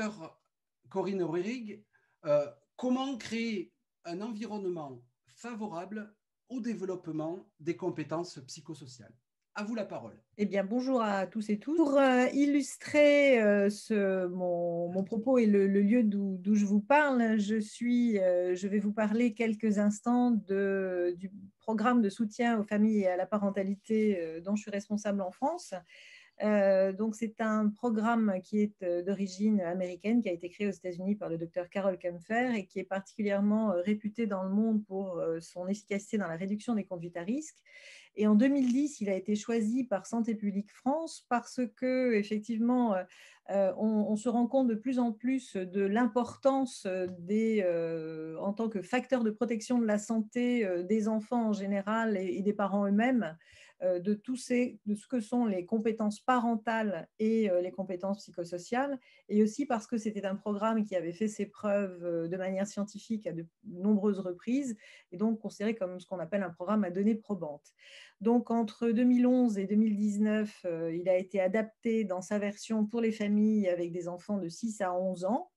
docteur Corinne Roerig, comment créer un environnement favorable au développement des compétences psychosociales? À vous la parole. Eh bien, bonjour à tous et toutes. Pour illustrer mon propos et le lieu d'où je vous parle, je vais vous parler quelques instants du programme de soutien aux familles et à la parentalité dont je suis responsable en France. Donc, c'est un programme qui est d'origine américaine, qui a été créé aux États-Unis par le docteur Carol Kempfer et qui est particulièrement réputé dans le monde pour son efficacité dans la réduction des conduites à risque. Et en 2010, il a été choisi par Santé publique France parce que, effectivement, on se rend compte de plus en plus de l'importance en tant que facteur de protection de la santé des enfants en général et des parents eux-mêmes, de ce que sont les compétences parentales et les compétences psychosociales, et aussi parce que c'était un programme qui avait fait ses preuves de manière scientifique à de nombreuses reprises, et donc considéré comme ce qu'on appelle un programme à données probantes. Donc, entre 2011 et 2019, il a été adapté dans sa version pour les familles avec des enfants de 6 à 11 ans,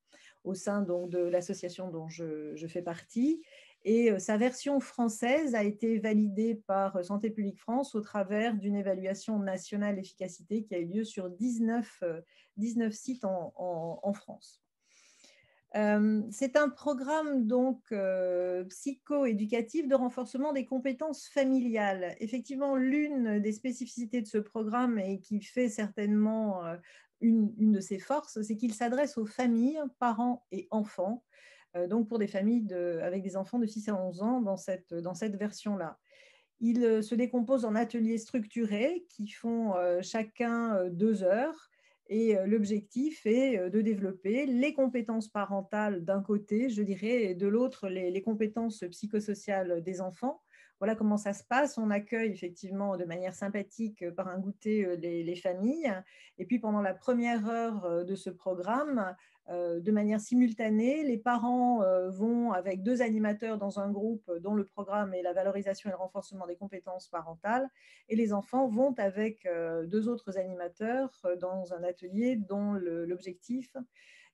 au sein donc de l'association dont je fais partie. Et sa version française a été validée par Santé publique France au travers d'une évaluation nationale d'efficacité qui a eu lieu sur 19 sites en France. C'est un programme donc psycho-éducatif de renforcement des compétences familiales. Effectivement, l'une des spécificités de ce programme et qui fait certainement une de ses forces, c'est qu'il s'adresse aux familles, parents et enfants, donc pour des familles avec des enfants de 6 à 11 ans dans cette version-là. Il se décompose en ateliers structurés qui font chacun 2 heures. Et l'objectif est de développer les compétences parentales d'un côté, je dirais, et de l'autre, les compétences psychosociales des enfants. Voilà comment ça se passe. On accueille effectivement de manière sympathique par un goûter les familles. Et puis pendant la première heure de ce programme, de manière simultanée, les parents vont avec 2 animateurs dans un groupe dont le programme est la valorisation et le renforcement des compétences parentales, et les enfants vont avec 2 autres animateurs dans un atelier dont l'objectif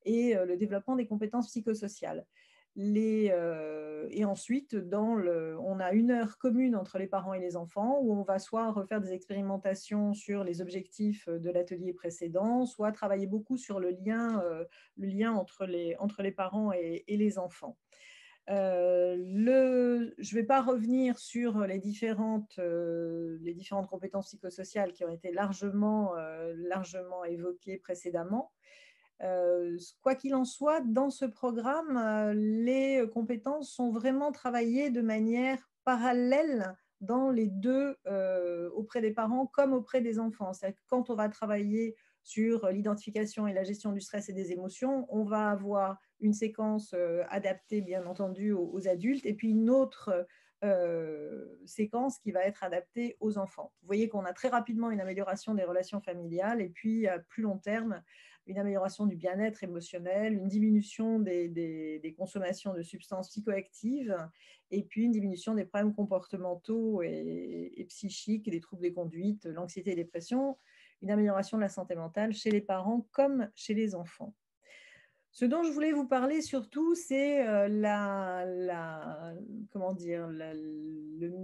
est le développement des compétences psychosociales. Et ensuite, on a 1 heure commune entre les parents et les enfants où on va soit refaire des expérimentations sur les objectifs de l'atelier précédent, soit travailler beaucoup sur le lien entre les parents et les enfants. Je ne vais pas revenir sur les différentes compétences psychosociales qui ont été largement évoquées précédemment. Quoi qu'il en soit, dans ce programme, les compétences sont vraiment travaillées de manière parallèle dans les deux, auprès des parents comme auprès des enfants. C'est-à-dire que quand on va travailler sur l'identification et la gestion du stress et des émotions, on va avoir une séquence adaptée, bien entendu, aux adultes, et puis une autre séquence qui va être adaptée aux enfants. Vous voyez qu'on a très rapidement une amélioration des relations familiales, et puis à plus long terme, une amélioration du bien-être émotionnel, une diminution des consommations de substances psychoactives, et puis une diminution des problèmes comportementaux et psychiques, des troubles des conduites, l'anxiété et la dépression, une amélioration de la santé mentale chez les parents comme chez les enfants. Ce dont je voulais vous parler surtout, c'est le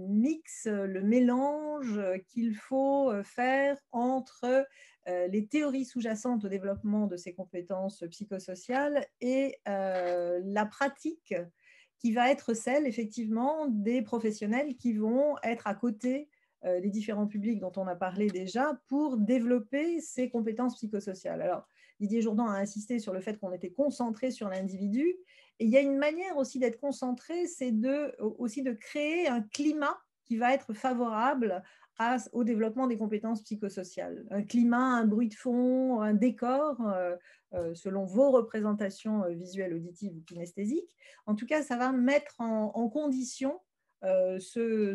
mix, le mélange qu'il faut faire entre les théories sous-jacentes au développement de ces compétences psychosociales et la pratique qui va être celle, effectivement, des professionnels qui vont être à côté des différents publics dont on a parlé déjà pour développer ces compétences psychosociales. Alors, Didier Jourdan a insisté sur le fait qu'on était concentré sur l'individu. Et il y a une manière aussi d'être concentré, c'est aussi de créer un climat qui va être favorable au développement des compétences psychosociales. Un climat, un bruit de fond, un décor, selon vos représentations visuelles, auditives ou kinesthésiques. En tout cas, ça va mettre en condition ce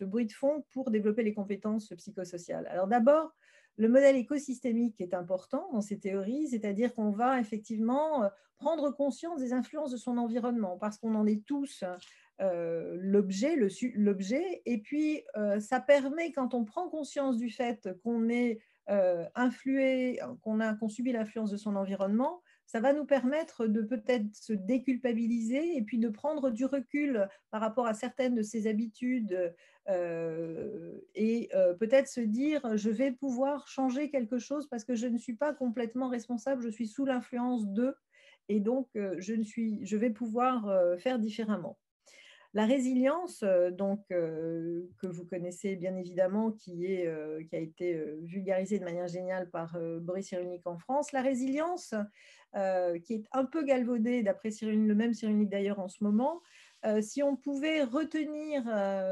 bruit de fond pour développer les compétences psychosociales. Alors d'abord, le modèle écosystémique est important dans ces théories, c'est-à-dire qu'on va effectivement prendre conscience des influences de son environnement, parce qu'on en est tous l'objet, et puis ça permet, quand on prend conscience du fait qu'on est qu'on subit l'influence de son environnement, ça va nous permettre de peut-être se déculpabiliser et puis de prendre du recul par rapport à certaines de ses habitudes et peut-être se dire, je vais pouvoir changer quelque chose parce que je ne suis pas complètement responsable, je suis sous l'influence d'eux et donc je vais pouvoir faire différemment. La résilience, que vous connaissez bien évidemment, qui a été vulgarisée de manière géniale par Boris Cyrulnik en France, la résilience, qui est un peu galvaudée, d'après le même Cyrulnik d'ailleurs en ce moment, si on pouvait retenir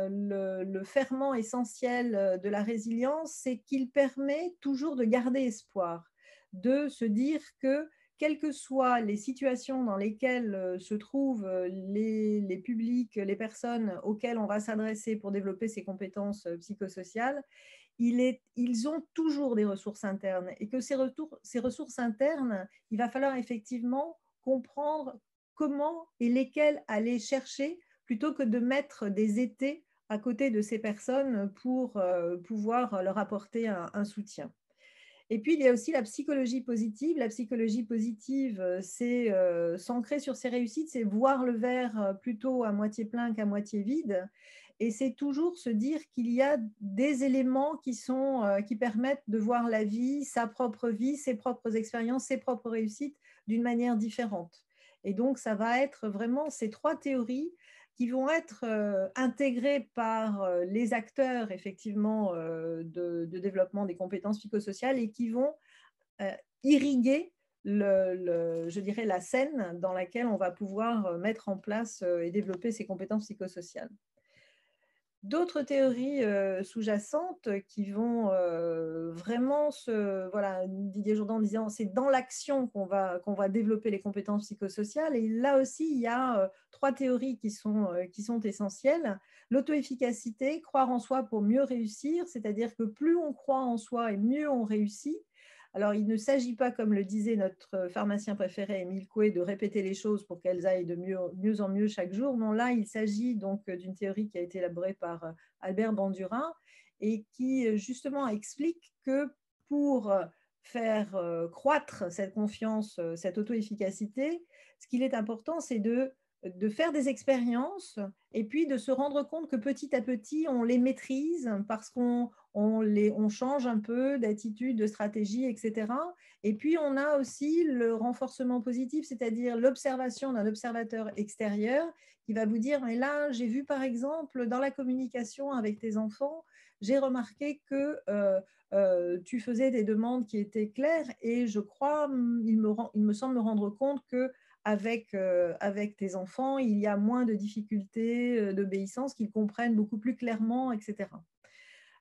le ferment essentiel de la résilience, c'est qu'il permet toujours de garder espoir, de se dire que quelles que soient les situations dans lesquelles se trouvent les publics, les personnes auxquelles on va s'adresser pour développer ces compétences psychosociales, ils ont toujours des ressources internes et que ces ressources internes, il va falloir effectivement comprendre comment et lesquelles aller chercher plutôt que de mettre des étés à côté de ces personnes pour pouvoir leur apporter un soutien. Et puis, il y a aussi la psychologie positive. La psychologie positive, c'est s'ancrer sur ses réussites, c'est voir le verre plutôt à moitié plein qu'à moitié vide. Et c'est toujours se dire qu'il y a des éléments qui permettent de voir la vie, sa propre vie, ses propres expériences, ses propres réussites d'une manière différente. Et donc, ça va être vraiment ces trois théories qui vont être intégrés par les acteurs effectivement de développement des compétences psychosociales et qui vont irriguer je dirais la scène dans laquelle on va pouvoir mettre en place et développer ces compétences psychosociales. D'autres théories sous-jacentes qui vont vraiment voilà, Didier Jourdan disant c'est dans l'action qu'on va développer les compétences psychosociales. Et là aussi, il y a trois théories qui sont essentielles. L'auto-efficacité, croire en soi pour mieux réussir, c'est-à-dire que plus on croit en soi et mieux on réussit. Alors, il ne s'agit pas, comme le disait notre pharmacien préféré, Émile Coué, de répéter les choses pour qu'elles aillent de mieux en mieux chaque jour. Non, là, il s'agit donc d'une théorie qui a été élaborée par Albert Bandura et qui, justement, explique que pour faire croître cette confiance, cette auto-efficacité, ce qu'il est important, c'est de faire des expériences et puis de se rendre compte que petit à petit, on les maîtrise parce qu'on change un peu d'attitude, de stratégie, etc. Et puis, on a aussi le renforcement positif, c'est-à-dire l'observation d'un observateur extérieur qui va vous dire, mais là, j'ai vu par exemple dans la communication avec tes enfants, j'ai remarqué que tu faisais des demandes qui étaient claires et je crois, il me semble me rendre compte que avec tes enfants, il y a moins de difficultés d'obéissance, qu'ils comprennent beaucoup plus clairement, etc.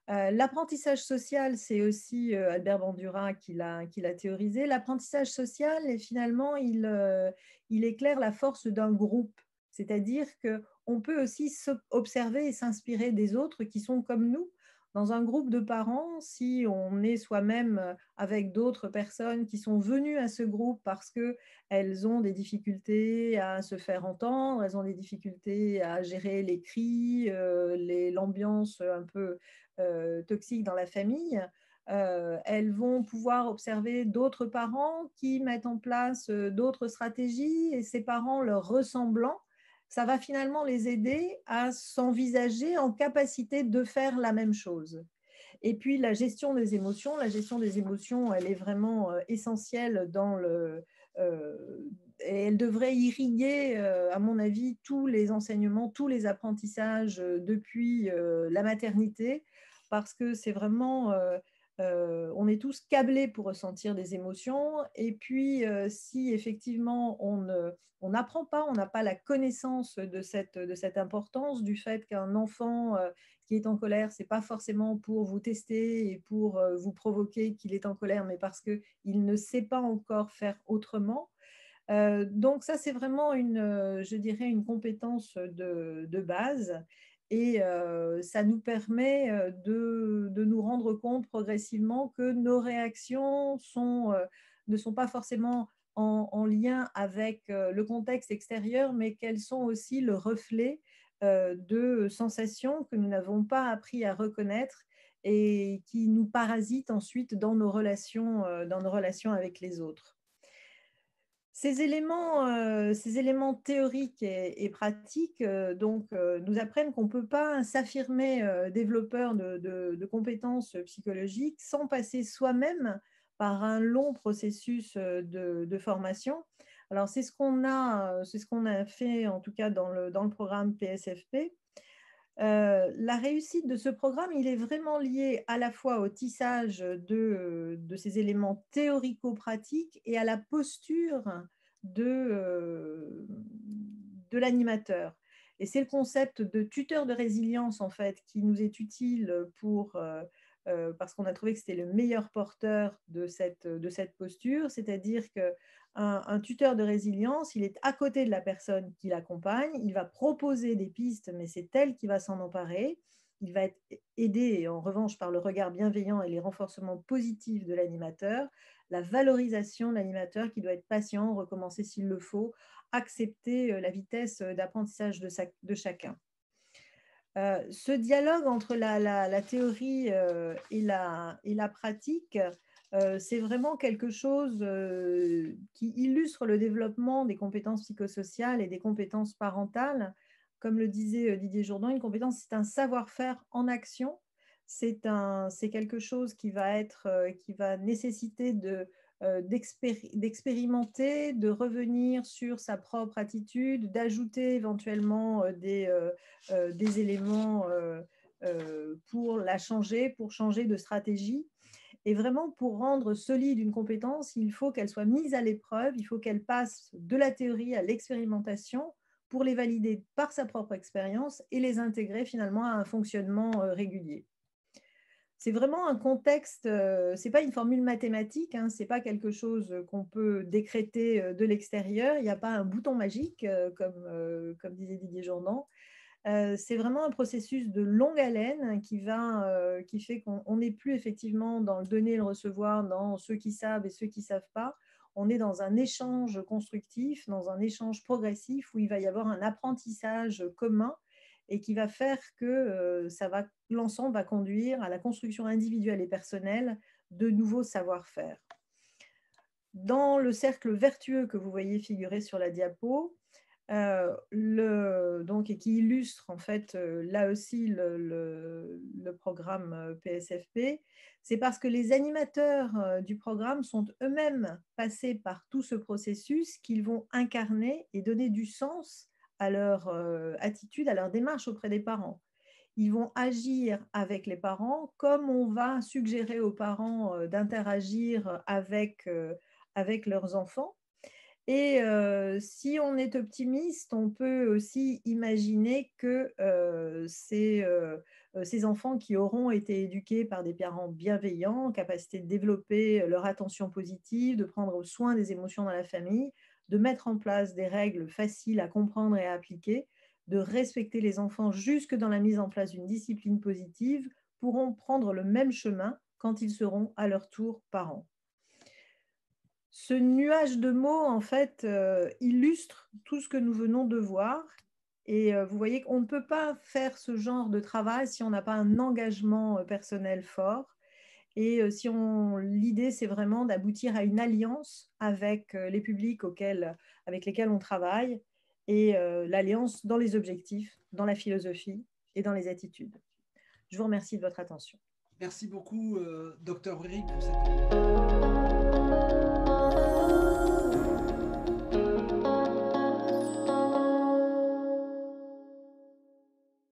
L'apprentissage social, c'est aussi Albert Bandura qui l'a théorisé. L'apprentissage social, et finalement, il éclaire la force d'un groupe. C'est-à-dire qu'on peut aussi observer et s'inspirer des autres qui sont comme nous. Dans un groupe de parents, si on est soi-même avec d'autres personnes qui sont venues à ce groupe parce qu'elles ont des difficultés à se faire entendre, elles ont des difficultés à gérer les cris, l'ambiance un peu toxiques dans la famille, elles vont pouvoir observer d'autres parents qui mettent en place d'autres stratégies et ces parents leur ressemblant, ça va finalement les aider à s'envisager en capacité de faire la même chose. Et puis la gestion des émotions, elle est vraiment essentielle et elle devrait irriguer, à mon avis, tous les enseignements, tous les apprentissages depuis la maternité, parce que c'est vraiment, on est tous câblés pour ressentir des émotions. Et puis, si effectivement on n'apprend pas, on n'a pas la connaissance de cette importance du fait qu'un enfant qui est en colère, c'est pas forcément pour vous tester et pour vous provoquer qu'il est en colère, mais parce qu'il ne sait pas encore faire autrement. Donc ça, c'est vraiment je dirais, une compétence de base et ça nous permet de nous rendre compte progressivement que nos réactions ne sont pas forcément en lien avec le contexte extérieur, mais qu'elles sont aussi le reflet de sensations que nous n'avons pas appris à reconnaître et qui nous parasitent ensuite dans nos relations avec les autres. Ces éléments théoriques et pratiques nous apprennent qu'on ne peut pas s'affirmer développeur de compétences psychologiques sans passer soi-même par un long processus de formation. Alors, c'est ce qu'on a fait en tout cas dans le programme PSFP. La réussite de ce programme, il est vraiment lié à la fois au tissage de ces éléments théorico-pratiques et à la posture de l'animateur. Et c'est le concept de tuteur de résilience, en fait, qui nous est utile parce qu'on a trouvé que c'était le meilleur porteur de cette posture, c'est-à-dire qu'un tuteur de résilience, il est à côté de la personne qui l'accompagne, il va proposer des pistes, mais c'est elle qui va s'en emparer. Il va être aidé, en revanche, par le regard bienveillant et les renforcements positifs de l'animateur, la valorisation de l'animateur qui doit être patient, recommencer s'il le faut, accepter la vitesse d'apprentissage de chacun. Ce dialogue entre la théorie et la pratique, c'est vraiment quelque chose qui illustre le développement des compétences psychosociales et des compétences parentales. Comme le disait Didier Jourdan, une compétence, c'est un savoir-faire en action. C'est quelque chose qui va nécessiter d'expérimenter, de revenir sur sa propre attitude, d'ajouter éventuellement des éléments pour la changer, pour changer de stratégie. Et vraiment, pour rendre solide une compétence, il faut qu'elle soit mise à l'épreuve, il faut qu'elle passe de la théorie à l'expérimentation pour les valider par sa propre expérience et les intégrer finalement à un fonctionnement régulier. C'est vraiment un contexte, ce n'est pas une formule mathématique, hein, ce n'est pas quelque chose qu'on peut décréter de l'extérieur, il n'y a pas un bouton magique, comme disait Didier Jourdan. C'est vraiment un processus de longue haleine qui fait qu'on n'est plus effectivement dans le donner et le recevoir, dans ceux qui savent et ceux qui ne savent pas. On est dans un échange constructif, dans un échange progressif où il va y avoir un apprentissage commun et qui va faire que l'ensemble va conduire à la construction individuelle et personnelle de nouveaux savoir-faire. Dans le cercle vertueux que vous voyez figurer sur la diapo, et qui illustre en fait là aussi le programme PSFP, c'est parce que les animateurs du programme sont eux-mêmes passés par tout ce processus qu'ils vont incarner et donner du sens à leur attitude, à leur démarche auprès des parents. Ils vont agir avec les parents comme on va suggérer aux parents d'interagir avec leurs enfants. Et si on est optimiste, on peut aussi imaginer que ces enfants qui auront été éduqués par des parents bienveillants, capacité de développer leur attention positive, de prendre soin des émotions dans la famille, de mettre en place des règles faciles à comprendre et à appliquer, de respecter les enfants jusque dans la mise en place d'une discipline positive, pourront prendre le même chemin quand ils seront à leur tour parents. Ce nuage de mots, en fait, illustre tout ce que nous venons de voir. Et vous voyez qu'on ne peut pas faire ce genre de travail si on n'a pas un engagement personnel fort. Et l'idée, c'est vraiment d'aboutir à une alliance avec les publics avec lesquels on travaille, et l'alliance dans les objectifs, dans la philosophie et dans les attitudes. Je vous remercie de votre attention. Merci beaucoup, Dr. Ruerig, pour cette...